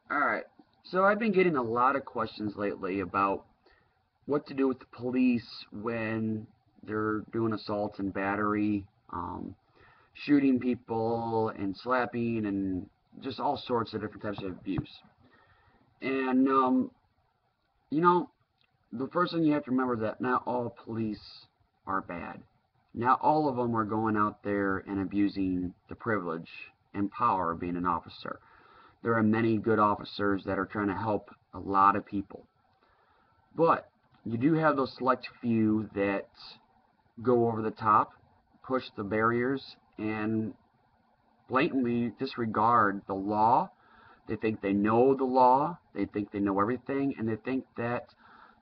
Alright, so I've been getting a lot of questions lately about what to do with the police when they're doing assaults and battery, shooting people and slapping and just all sorts of different types of abuse. And, you know, the first thing you have to remember that not all police are bad. Not all of them are going out there and abusing the privilege and power of being an officer. There are many good officers that are trying to help a lot of people. But you do have those select few that go over the top, push the barriers, and blatantly disregard the law. They think they know the law, they think they know everything, and they think that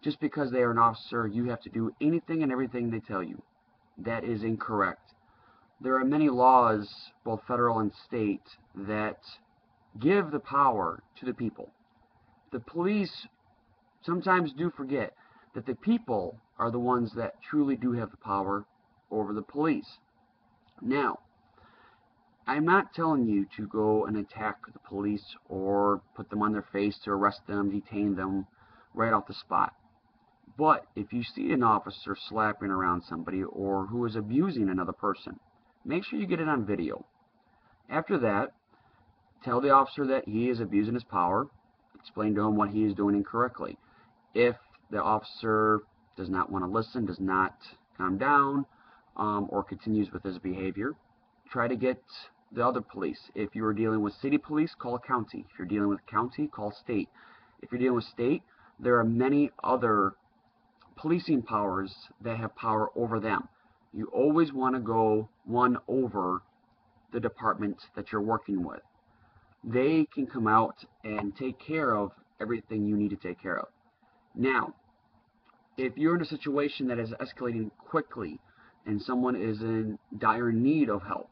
just because they are an officer, you have to do anything and everything they tell you. That is incorrect. There are many laws, both federal and state, that give the power to the people. The police sometimes do forget that the people are the ones that truly do have the power over the police. Now, I'm not telling you to go and attack the police or put them on their face to arrest them, detain them right off the spot. But if you see an officer slapping around somebody or who is abusing another person, make sure you get it on video. After that, tell the officer that he is abusing his power, explain to him what he is doing incorrectly. If the officer does not want to listen, does not calm down, or continues with his behavior, try to get the other police. If you are dealing with city police, call county. If you're dealing with county, call state. If you're dealing with state, there are many other policing powers that have power over them. You always want to go one over the department that you're working with. They can come out and take care of everything you need to take care of. Now, if you're in a situation that is escalating quickly and someone is in dire need of help,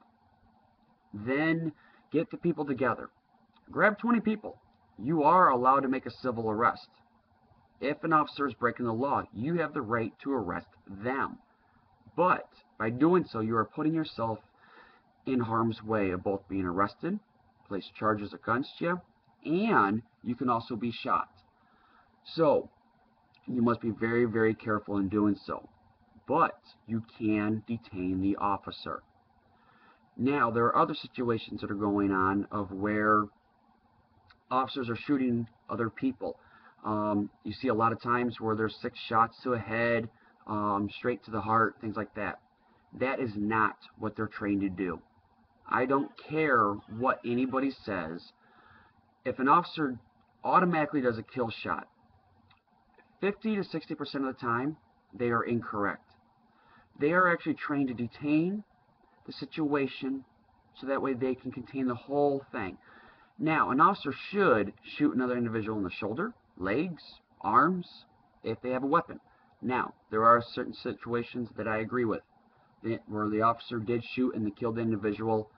then get the people together. Grab 20 people. You are allowed to make a civil arrest. If an officer is breaking the law, you have the right to arrest them. But by doing so, you are putting yourself in harm's way of both being arrested, place charges against you, and you can also be shot. So, you must be very, very careful in doing so. But you can detain the officer. Now, there are other situations that are going on of where officers are shooting other people. You see a lot of times where there's 6 shots to a head, straight to the heart, things like that. That is not what they're trained to do. I don't care what anybody says. If an officer automatically does a kill shot, 50 to 60% of the time, they are incorrect. They are actually trained to detain the situation so that way they can contain the whole thing. Now, an officer should shoot another individual in the shoulder, legs, arms, if they have a weapon. Now, there are certain situations that I agree with, where the officer did shoot and killed the individual.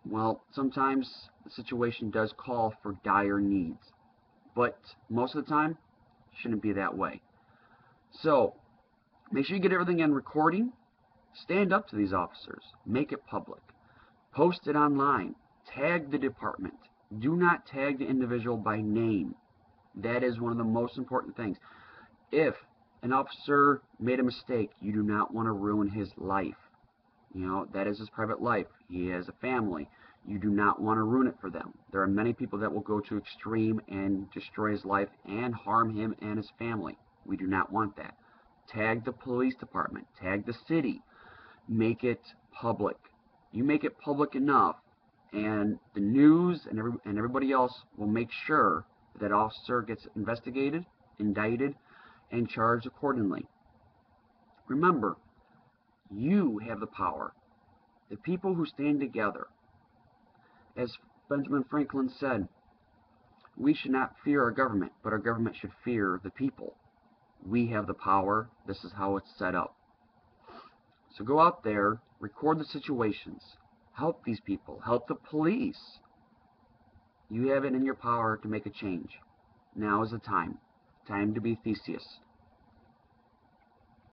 Well, sometimes the situation does call for dire needs, but most of the time, it shouldn't be that way. So, make sure you get everything in recording. Stand up to these officers. Make it public. Post it online. Tag the department. Do not tag the individual by name. That is one of the most important things. If an officer made a mistake, you do not want to ruin his life. You know, that is his private life. He has a family. You do not want to ruin it for them. There are many people that will go to extreme and destroy his life and harm him and his family. We do not want that. Tag the police department. Tag the city. Make it public. You make it public enough, and the news and everybody else will make sure that officer gets investigated, indicted, and charged accordingly. Remember, you have the power. The people who stand together. As Benjamin Franklin said, we should not fear our government, but our government should fear the people. We have the power. This is how it's set up. So go out there, record the situations, help these people, help the police. You have it in your power to make a change. Now is the time. Time to be Theseus.